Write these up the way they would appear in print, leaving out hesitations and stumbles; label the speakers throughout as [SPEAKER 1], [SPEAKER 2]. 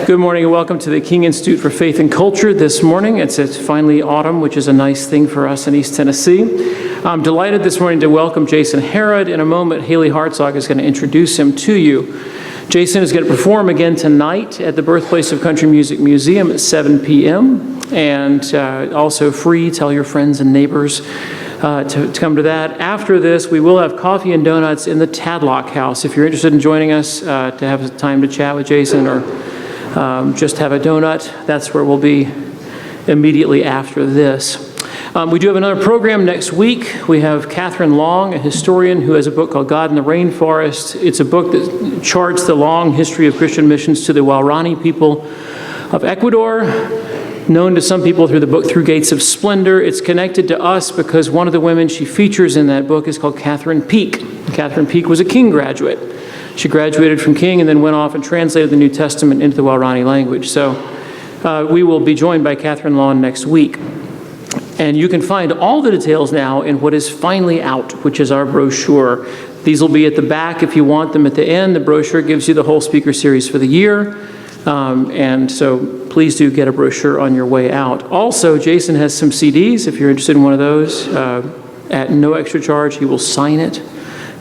[SPEAKER 1] Good morning and welcome to the King Institute for Faith and Culture this morning. It's finally autumn, which is a nice thing for us in East Tennessee. I'm delighted this morning to welcome Jason Harrod. In a moment, Haley Hartzog is going to introduce him to you. Jason is going to perform again tonight at the Birthplace of Country Music Museum at 7 p.m. And also free, tell your friends and neighbors to come to that. After this, we will have coffee and donuts in the Tadlock House. If you're interested in joining us to have time to chat with Jason or just have a donut, that's where we'll be immediately after this. We do have another program next week. We have Catherine Long, a historian who has a book called God in the Rainforest. It's a book that charts the long history of Christian missions to the Waorani people of Ecuador, known to some people through the book Through Gates of Splendor. It's connected to us because one of the women she features in that book is called Catherine Peake. Catherine Peake was a King graduate. She graduated from King and then went off and translated the New Testament into the Waorani language. So we will be joined by Catherine Long next week. And you can find all the details now in what is finally out, which is our brochure. These will be at the back if you want them at the end. The brochure gives you the whole speaker series for the year. And so please do get a brochure on your way out. Also, Jason has some CDs. If you're interested in one of those, at no extra charge, he will sign it.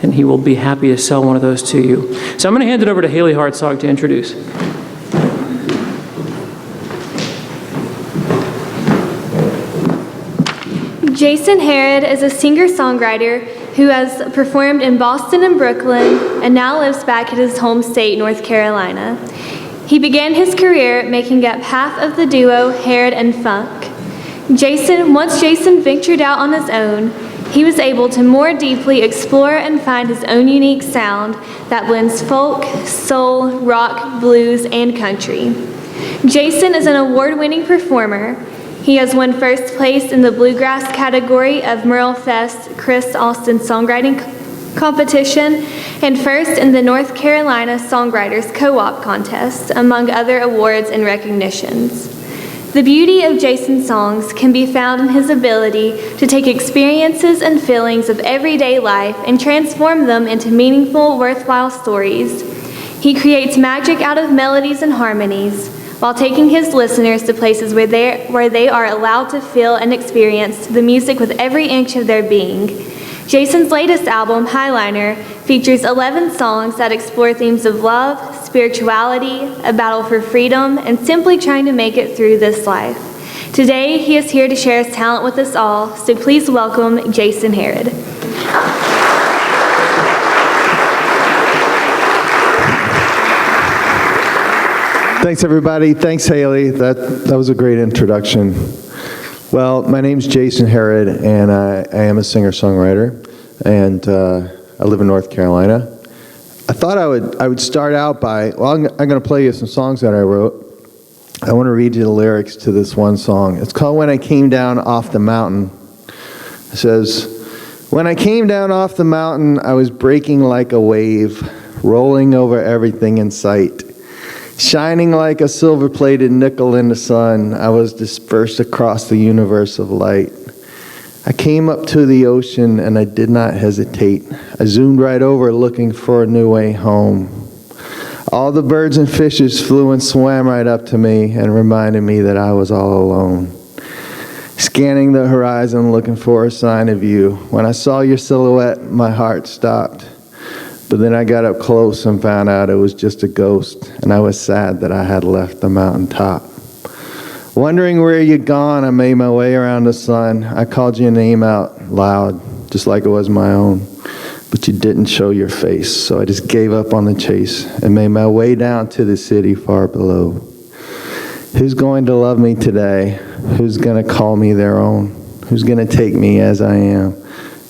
[SPEAKER 1] And he will be happy to sell one of those to you. So I'm going to hand it over to Haley Hartzog to introduce.
[SPEAKER 2] Jason Harrod is a singer-songwriter who has performed in Boston and Brooklyn and now lives back at his home state, North Carolina. He began his career making up half of the duo Harrod and Funck. Once Jason ventured out on his own, he was able to more deeply explore and find his own unique sound that blends folk, soul, rock, blues, and country. Jason is an award-winning performer. He has won first place in the bluegrass category of Merle Fest Chris Austin Songwriting Competition and first in the North Carolina Songwriters Co-op Contest, among other awards and recognitions. The beauty of Jason's songs can be found in his ability to take experiences and feelings of everyday life and transform them into meaningful, worthwhile stories. He creates magic out of melodies and harmonies, while taking his listeners to places where they are allowed to feel and experience the music with every inch of their being. Jason's latest album, Highliner, features 11 songs that explore themes of love, spirituality, a battle for freedom, and simply trying to make it through this life. Today, he is here to share his talent with us all, so please welcome Jason Harrod.
[SPEAKER 3] Thanks, everybody. Thanks, Haley. That was a great introduction. Well, my name's Jason Harrod, and I am a singer-songwriter, and I live in North Carolina. I thought I would start out by, I'm going to play you some songs that I wrote. I want to read you the lyrics to this one song. It's called When I Came Down Off the Mountain. It says, when I came down off the mountain, I was breaking like a wave, rolling over everything in sight. Shining like a silver-plated nickel in the sun, I was dispersed across the universe of light. I came up to the ocean and I did not hesitate. I zoomed right over looking for a new way home. All the birds and fishes flew and swam right up to me and reminded me that I was all alone. Scanning the horizon looking for a sign of you. When I saw your silhouette, my heart stopped. But then I got up close and found out it was just a ghost, and I was sad that I had left the mountaintop. Wondering where you'd gone, I made my way around the sun. I called your name out loud, just like it was my own. But you didn't show your face, so I just gave up on the chase and made my way down to the city far below. Who's going to love me today? Who's going to call me their own? Who's going to take me as I am?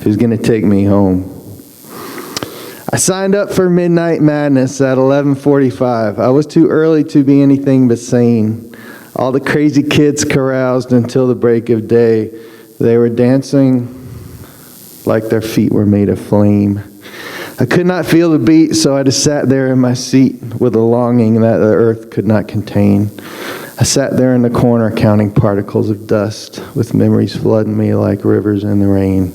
[SPEAKER 3] Who's going to take me home? I signed up for Midnight Madness at 11:45. I was too early to be anything but sane. All the crazy kids caroused until the break of day. They were dancing like their feet were made of flame. I could not feel the beat, so I just sat there in my seat with a longing that the earth could not contain. I sat there in the corner counting particles of dust, with memories flooding me like rivers in the rain.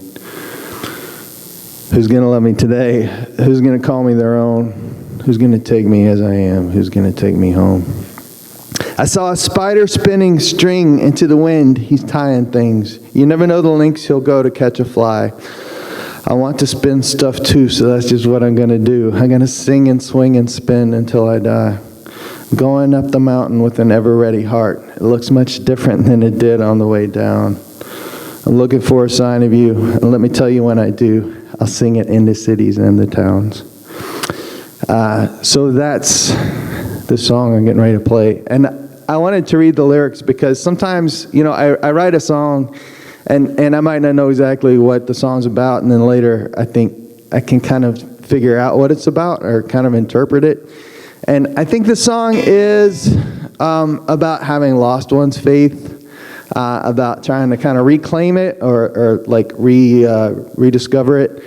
[SPEAKER 3] Who's going to love me today? Who's going to call me their own? Who's going to take me as I am? Who's going to take me home? I saw a spider spinning string into the wind. He's tying things. You never know the lengths he'll go to catch a fly. I want to spin stuff too, so that's just what I'm going to do. I'm going to sing and swing and spin until I die. Going up the mountain with an ever-ready heart. It looks much different than it did on the way down. I'm looking for a sign of you, and let me tell you when I do. I'll sing it in the cities and the towns. So that's the song I'm getting ready to play. And I wanted to read the lyrics because sometimes, I write a song and I might not know exactly what the song's about, and then later I think I can kind of figure out what it's about or kind of interpret it. And I think the song is about having lost one's faith, about trying to kind of reclaim it or like rediscover it.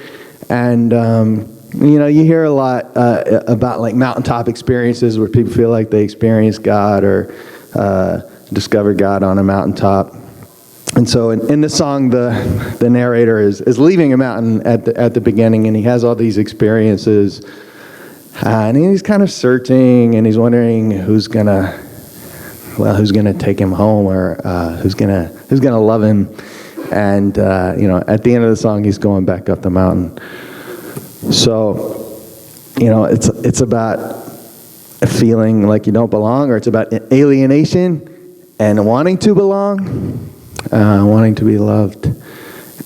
[SPEAKER 3] And you hear a lot about like mountaintop experiences where people feel like they experience God or discover God on a mountaintop. And so in the song, the narrator is leaving a mountain at the beginning, and he has all these experiences, and he's kind of searching, and he's wondering who's gonna take him home, or who's gonna love him. And at the end of the song, he's going back up the mountain. So, it's about feeling like you don't belong, or it's about alienation and wanting to belong, wanting to be loved.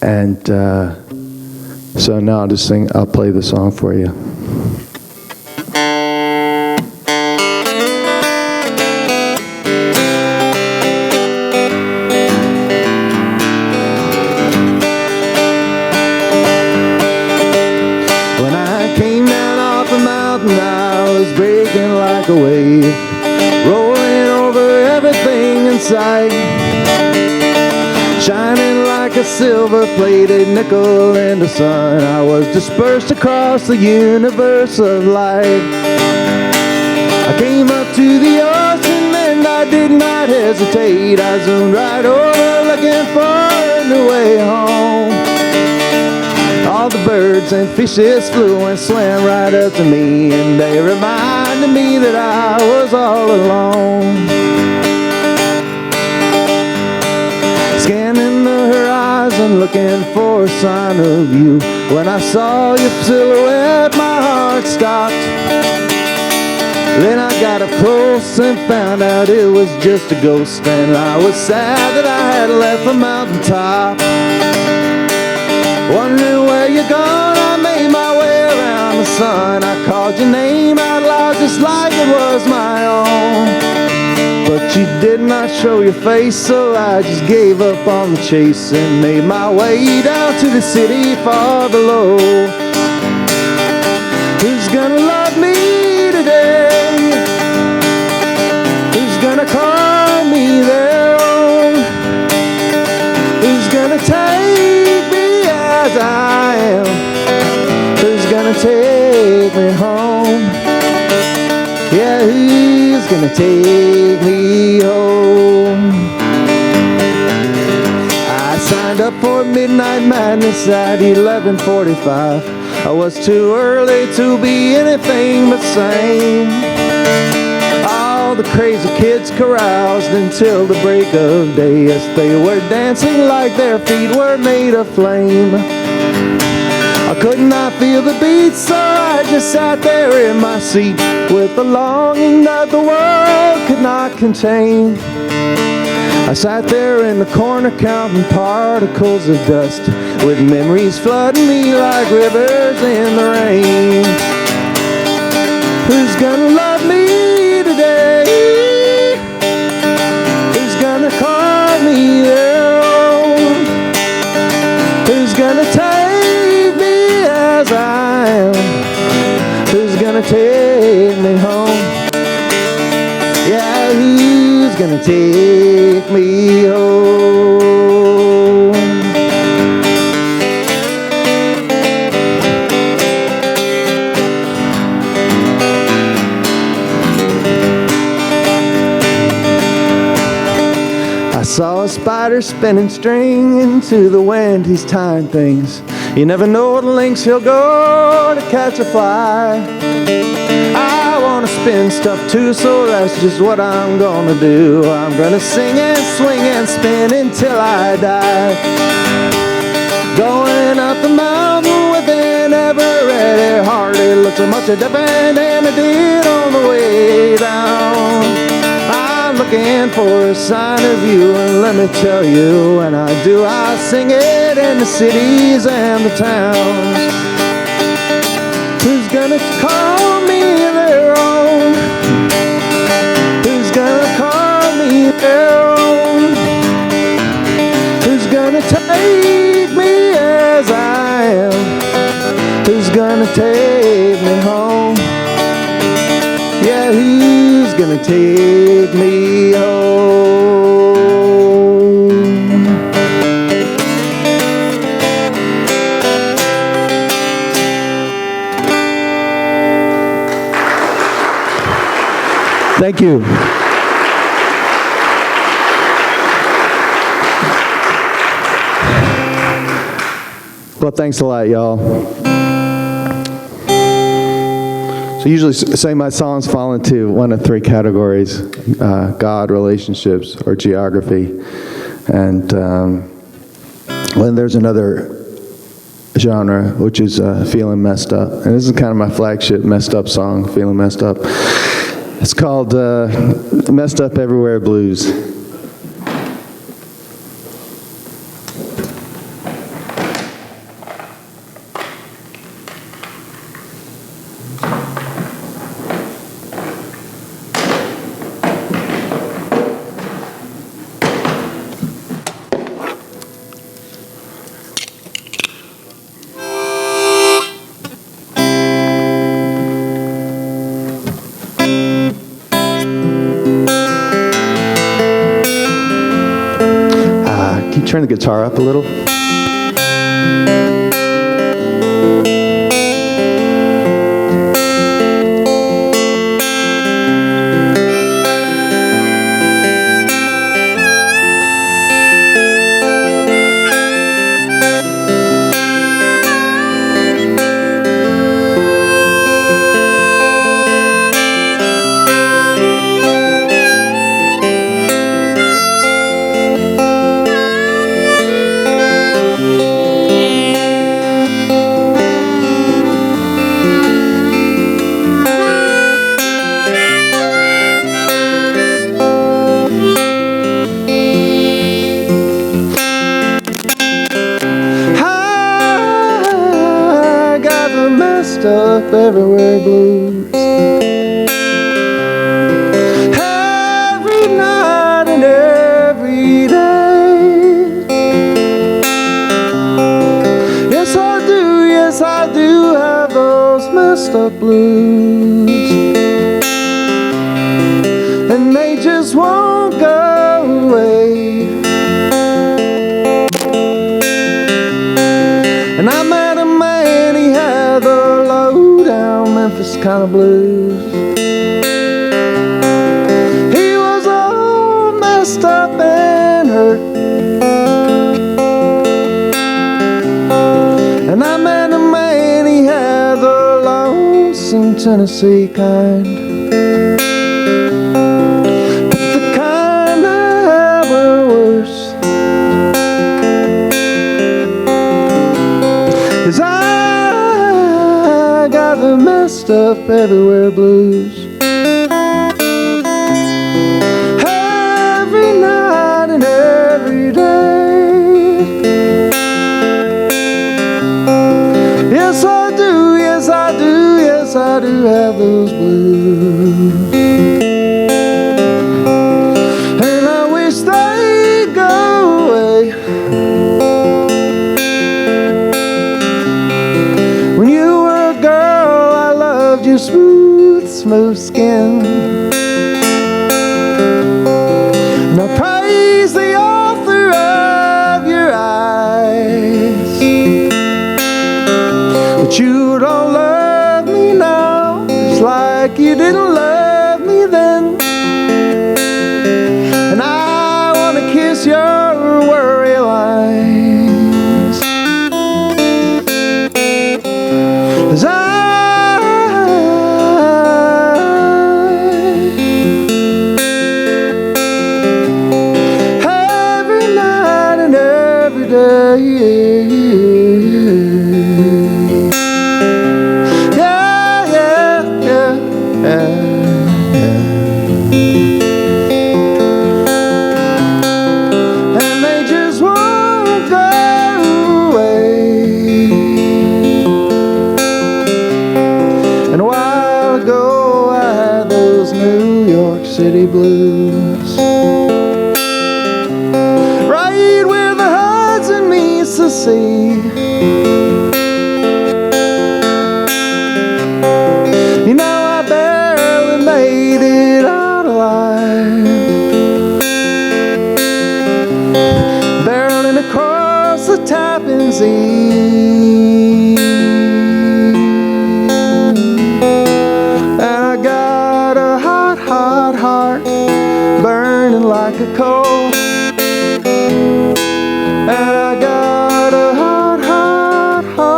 [SPEAKER 3] And so now I'll play the song for you. A wave rolling over everything in sight, shining like a silver-plated nickel in the sun. I was dispersed across the universe of light. I came up to the ocean and I did not hesitate. I zoomed right over looking for a new way home. All the birds and fishes flew and swam right up to me, and they reminded me that I was all alone. Scanning the horizon, looking for a sign of you. When I saw your silhouette, my heart stopped. Then I got up close and found out it was just a ghost, and I was sad that I had left the mountaintop. Wondering where you're gone, I made my way around the sun. I called your name out loud just like it was my own. But you did not show your face, so I just gave up on the chase and made my way down to the city far below. Who's gonna love me today? Who's gonna call me their own? Who's gonna take me as I am? Who's gonna take me home? Yeah, who's gonna take me home? I signed up for Midnight Madness at 11:45. I was too early to be anything but sane. All the crazy kids caroused until the break of day, as they were dancing like their feet were made of flame. I could not feel the beat, so I just sat there in my seat with a longing that the world could not contain. I sat there in the corner counting particles of dust, with memories flooding me like rivers in the rain. Who's gonna love me today? Who's gonna call me their own? Who's gonna take me as I am? Who's gonna take me home? Yeah, who's gonna take me home? I saw a spider spinning string into the wind. He's tying things. You never know what lengths he'll go to catch a fly. I want wanna spin stuff too, so that's just what I'm gonna do. I'm gonna sing and swing and spin until I die. Going up the mountain with an ever-ready heart. It looks so much different than it did on the way down. I'm looking for a sign of you, and let me tell you, when I do, I sing it in the cities and the towns. Who's gonna call me their own? Who's gonna call me their own? Who's gonna take me as I am? Who's gonna take me home? Yeah, who's gonna take me home? Thank you. Well, thanks a lot, y'all. So usually say my songs fall into one of three categories: God, relationships, or geography. And then there's another genre, which is feeling messed up. And this is kind of my flagship messed up song, Feeling Messed Up. It's called Messed Up Everywhere Blues. Turn the guitar up a little. Up everywhere blues. Every night and every day. Yes, I do have those messed up blues. And they just won't go away. And I met a man, he had the low-down Memphis kind of blues. He was all messed up and hurt. And I met a man, he had the lonesome Tennessee kind. But the kind that were worse. Cause I got the messed up everywhere blues. Every night and every day. Yes, I do, yes, I do, yes, I do have those blues. And I wish they'd go away. When you were a girl, I loved your smooth, smooth skin. And I praise the author of your eyes. But you don't love me now, just like you didn't love me then. And I want to kiss your worry lines. 'Cause I city blues. Right where the Hudson meets the sea. You know, I barely made it out alive, barreling across the Tappan Zee. And I got a hot, hot heart, burning like a coal. And I got a hot, hot heart.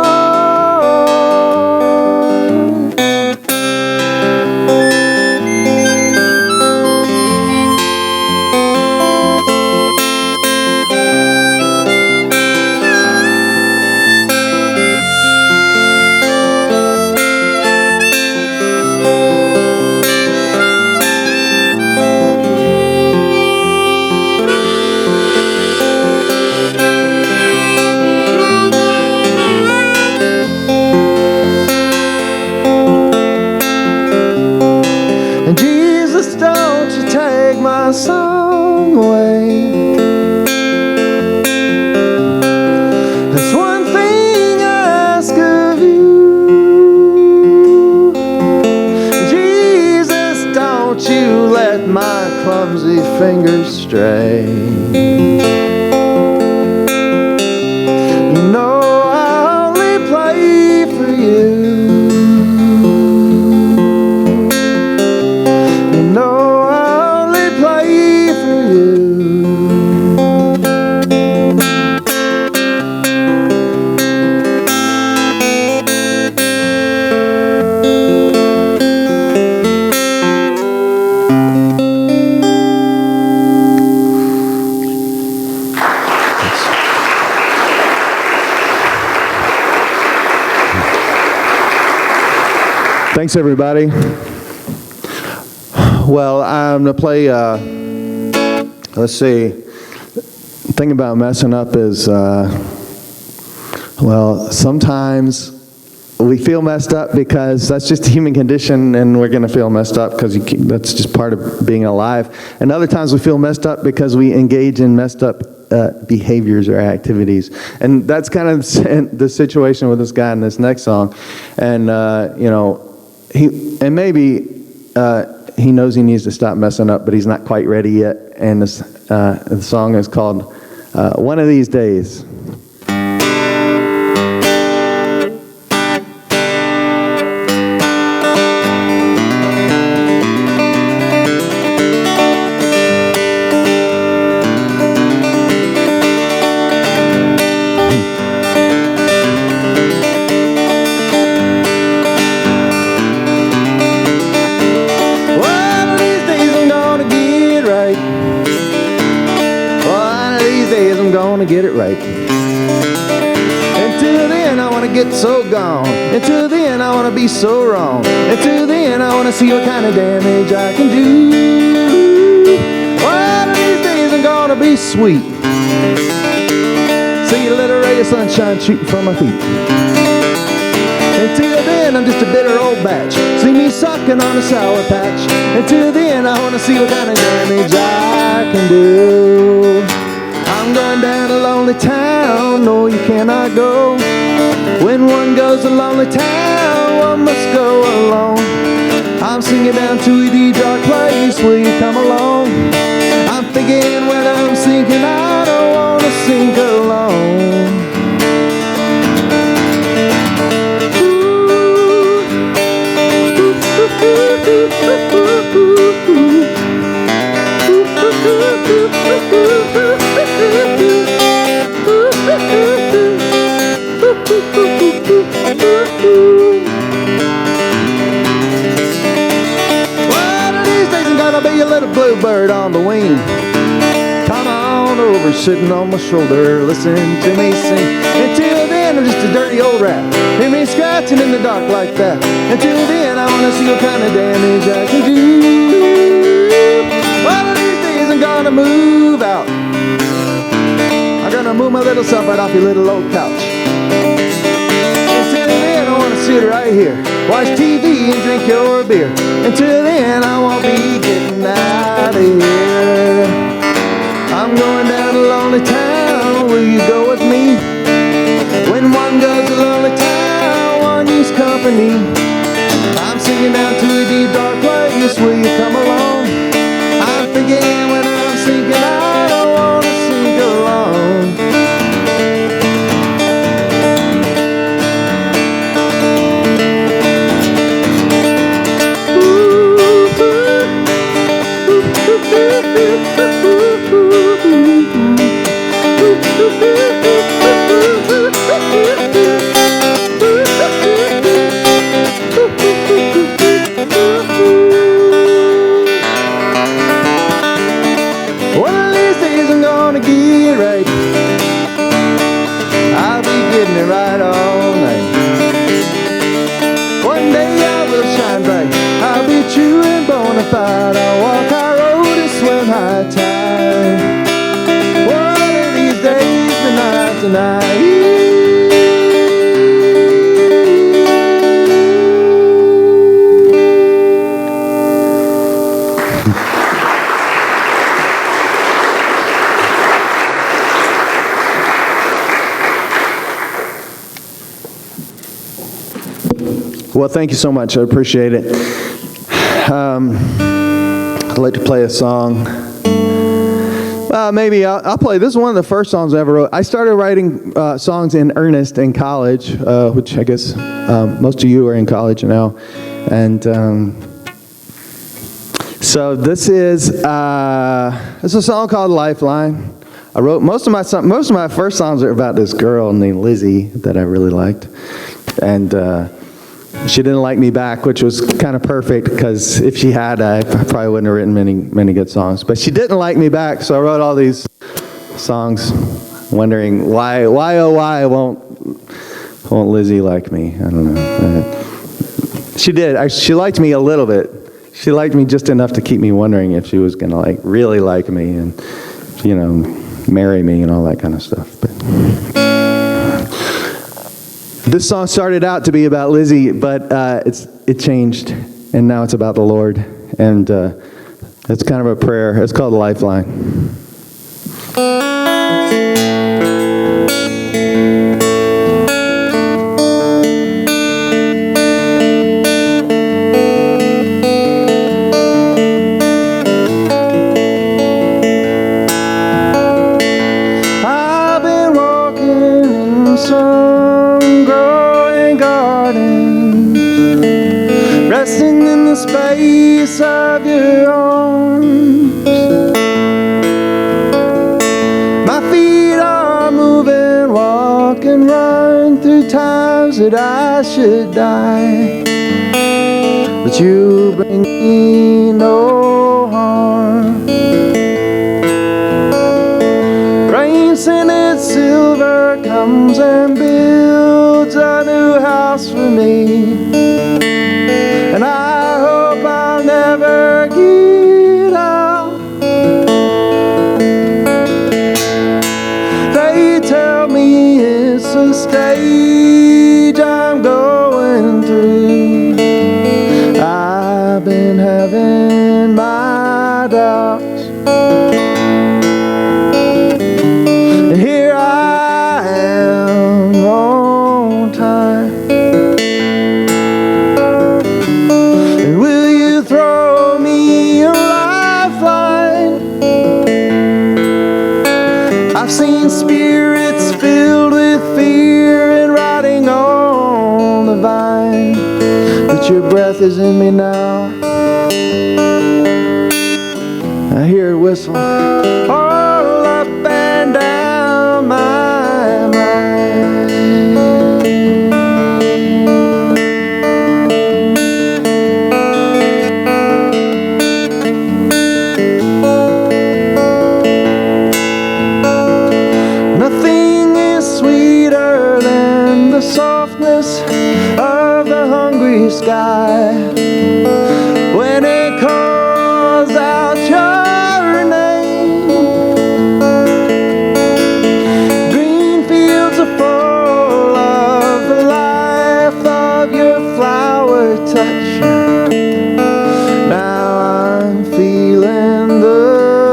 [SPEAKER 3] And Jesus, don't you take my song away. There's one thing I ask of you. Jesus, don't you let my clumsy fingers stray. You know I only play for you. Thanks, everybody. Well, I'm going to play, let's see, the thing about messing up is, well, sometimes we feel messed up because that's just a human condition, and we're going to feel messed up because that's just part of being alive. And other times we feel messed up because we engage in messed up behaviors or activities. And that's kind of the situation with this guy in this next song. And, you know, maybe he knows he needs to stop messing up, but he's not quite ready yet. And this, the song is called One of These Days. Get it right. Until then I want to get so gone. Until then I want to be so wrong. Until then I want to see what kind of damage I can do. One of these days I'm gonna be sweet. See a little ray of sunshine shooting from my feet. Until then I'm just a bitter old batch. See me sucking on a sour patch. Until then I want to see what kind of damage I can do. I'm going down a lonely town, no you cannot go. When one goes a lonely town, one must go alone. I'm singing down to the dark place, will you come along? I'm thinking when I'm sinking, I don't want to sink alone. One of these days I'm gonna be a little bluebird on the wing. Come on over, sitting on my shoulder, listen to me sing. Until then I'm just a dirty old rat. Hear me scratching in the dark like that. Until then I wanna see what kind of damage I can do. One of these days I'm gonna move out. I'm gonna move my little self right off your little old couch. Until then I wanna see sit right here, watch TV and drink your beer. Until then, I won't be getting out of here. I'm going down to lonely town, will you go with me? When one goes to lonely town, one needs company. I'm singing down to a deep dark place, will you come along? I'm thinking when I'm sinking, I don't want to sink alone. One of these days I'm gonna get right. I'll be getting it right all night. One day I will shine bright. I'll be true and bona fide. I'll walk our road and swim high tide. One of these days, but not tonight. Well, thank you so much. I appreciate it. I'd like to play a song. Well, maybe I'll play. This is one of the first songs I ever wrote. I started writing songs in earnest in college, which I guess most of you are in college now. And so this is a song called Lifeline. I wrote most of my first songs are about this girl named Lizzie that I really liked, and she didn't like me back, which was kind of perfect, because if she had, I probably wouldn't have written many good songs. But she didn't like me back, so I wrote all these songs, wondering why won't Lizzie like me? I don't know. She did. She liked me a little bit. She liked me just enough to keep me wondering if she was gonna really like me and marry me and all that kind of stuff. But this song started out to be about Lizzie, but it changed, and now it's about the Lord, and it's kind of a prayer. It's called Lifeline. I've been walking in some growing garden, resting in the space of your arms. My feet are moving, walk and run through times that I should die, but you bring me no harm. Rain-scented silver comes and builds a new house for me, and I hope I'll never get out. They tell me it's a stage I'm going through. I've been having my doubts, and here I am on time. And will you throw me a lifeline? I've seen spirits filled with fear and rotting on the vine, but your breath is in me now. I hear it whistle all up and down my mind. Nothing is sweeter than the softness of the hungry sky when it calls out your name.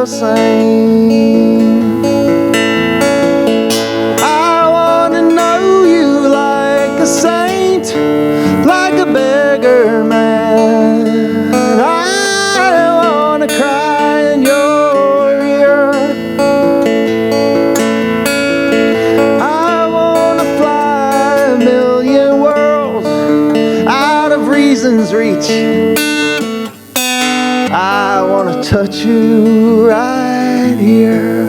[SPEAKER 3] same. I want to know you like a saint, like a beggar man. I want to cry in your ear. I want to fly a million worlds out of reason's reach. I want to touch you right here.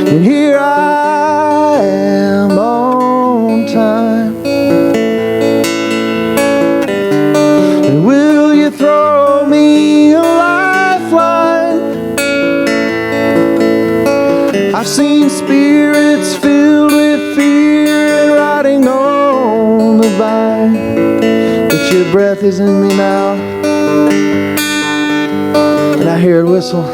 [SPEAKER 3] And here I am on time. And will you throw me a lifeline? I've seen spirits filled with fear and rotting on the vine. But your breath is in me now, and I hear it whistle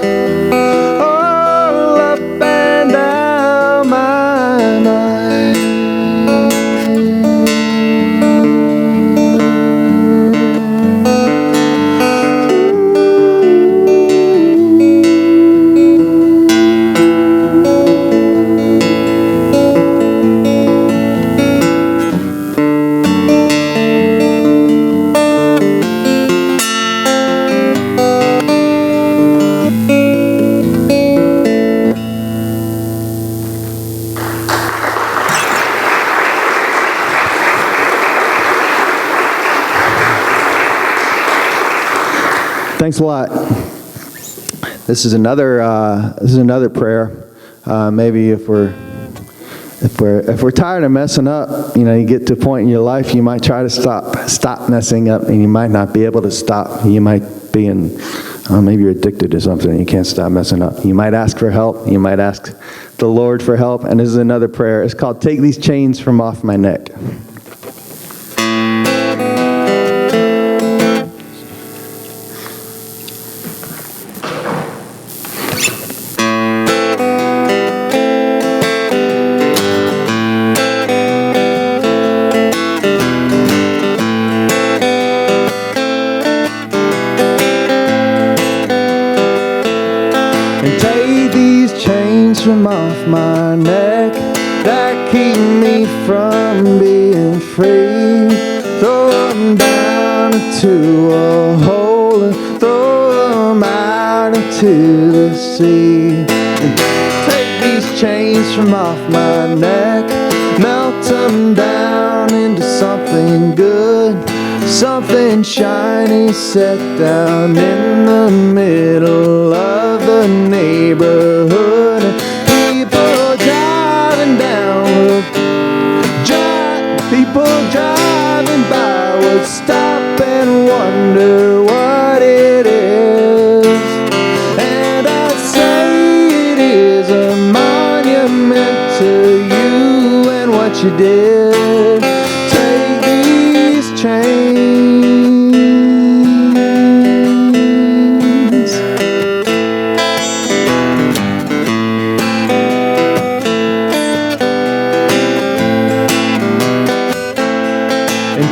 [SPEAKER 3] all up and down my mind. Thanks a lot. This is another prayer. Maybe if we're tired of messing up, you get to a point in your life you might try to stop messing up, and you might not be able to stop. You might be maybe you're addicted to something and you can't stop messing up. You might ask for help. You might ask the Lord for help. And this is another prayer. It's called "Take These Chains from Off My Neck." From off my neck that keep me from being free. Throw them down into a hole and throw them out into the sea. And take these chains from off my neck, melt them down into something good, something shiny, set down in the middle of the neighborhood. People driving by would stop and wonder what it is. And I'd say it is a monument to you and what you did. Take these chains.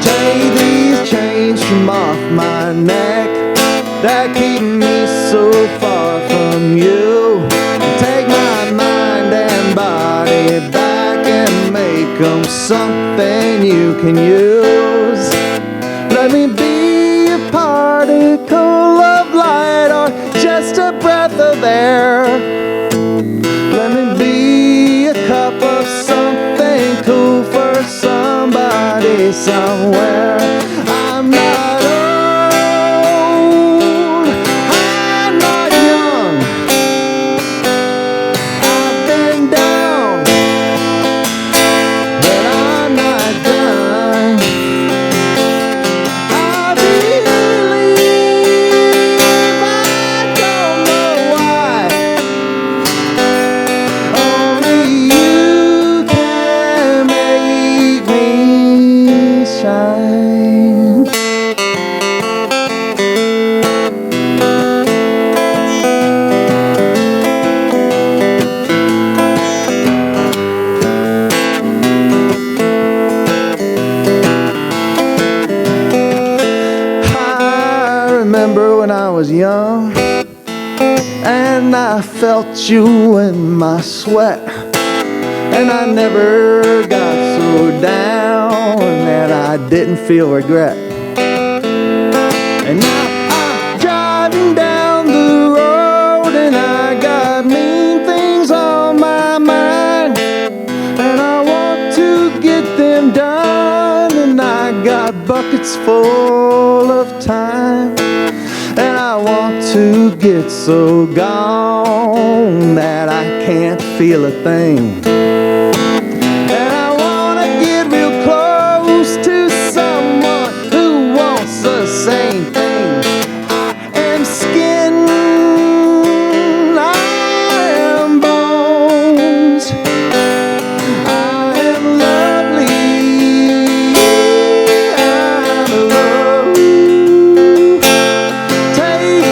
[SPEAKER 3] Take these chains from off my neck that keep me so far from you. Take my mind and body back and make them something you can use. Let me be a particle of light or just a breath of air. Let me be a cup of something cool for somebody somewhere. I'm not old, I'm not young, I've been down, but I'm not done. remember when I was young, and I felt you in my sweat, and I never got so down that I didn't feel regret. And now I'm driving down the road, and I got mean things on my mind, and I want to get them done, and I got buckets full of time, and I want to get so gone that I can't feel a thing. And I want to get real close to someone who wants the same thing. I am skin, I am bones, I am lovely, I'm alone. Take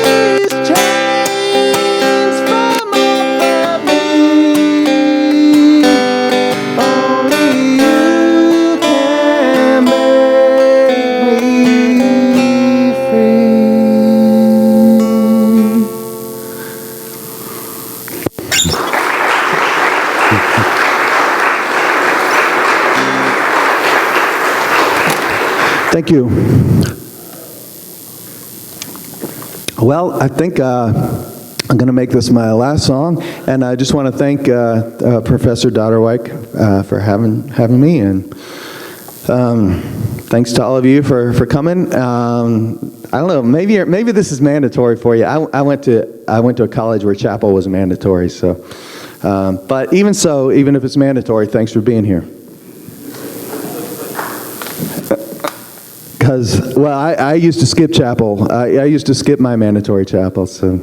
[SPEAKER 3] these chains from off of me. Only you can make me free. Thank you. Well, I think I'm going to make this my last song, and I just want to thank Professor Dodderwyk for having me, and thanks to all of you for coming. I don't know, maybe this is mandatory for you. I went to a college where chapel was mandatory, so but even so, even if it's mandatory, thanks for being here. Because, well, I used to skip chapel. I used to skip my mandatory chapel, so.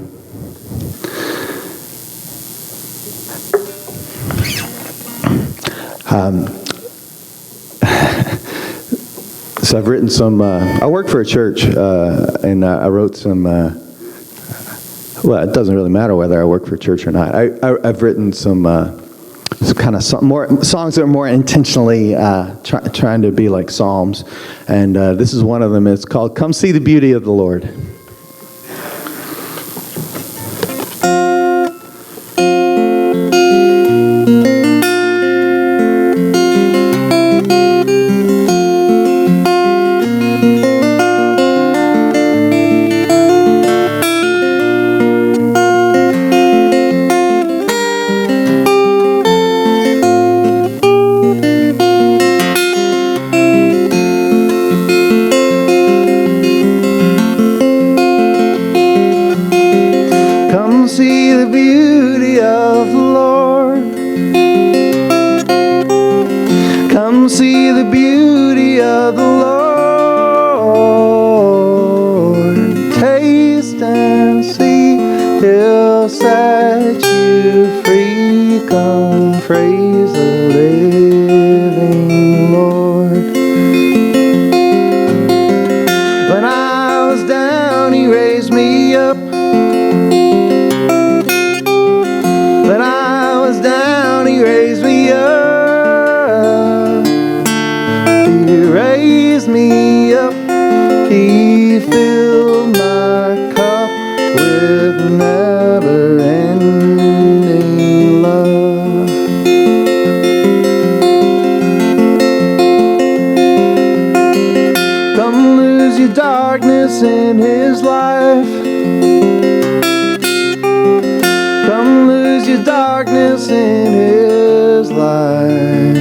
[SPEAKER 3] So I've written some, I work for a church, and I wrote some, well, it doesn't really matter whether I work for a church or not. I've written some kind of more songs that are more intentionally trying to be like psalms, and this is one of them. It's called "Come See the Beauty of the Lord." See the beauty of the Lord. Come see the beauty of the Lord. Taste and see, He'll set you free. Come praise the living Lord. When I was down, He raised me up. When I was down, He raised me up. He raised me up. He filled my cup with never-ending love. Come lose your darkness in His life. Come lose your darkness in His life.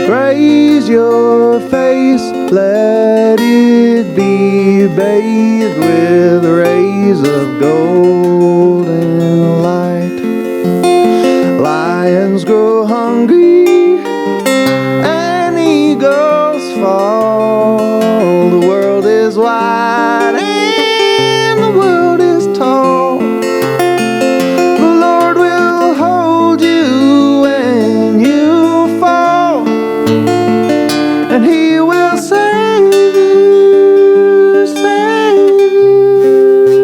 [SPEAKER 3] Raise your face, let it be bathed with rays of golden light. Lions grow hungry and eagles fall. The world is wide and the world is tall. And He will save you, save you.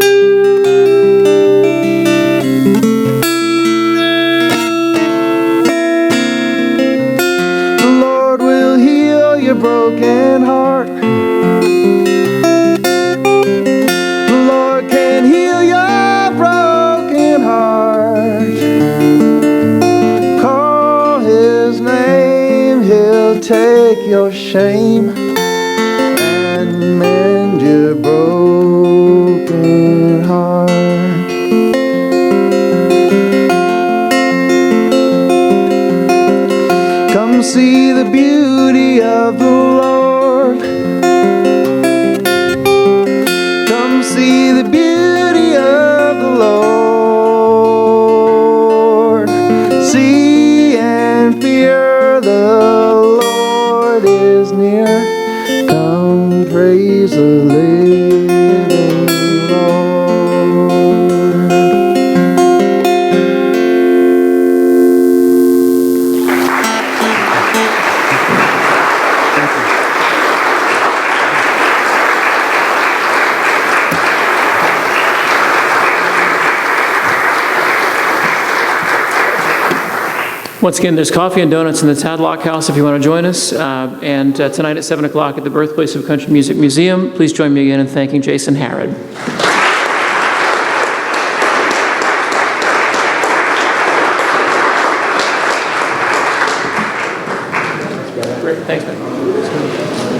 [SPEAKER 3] living Lord.
[SPEAKER 1] Once again, there's coffee and donuts in the Tadlock House if you want to join us. And tonight at 7 o'clock at the Birthplace of Country Music Museum. Please join me again in thanking Jason Harrod. Great, thanks, man.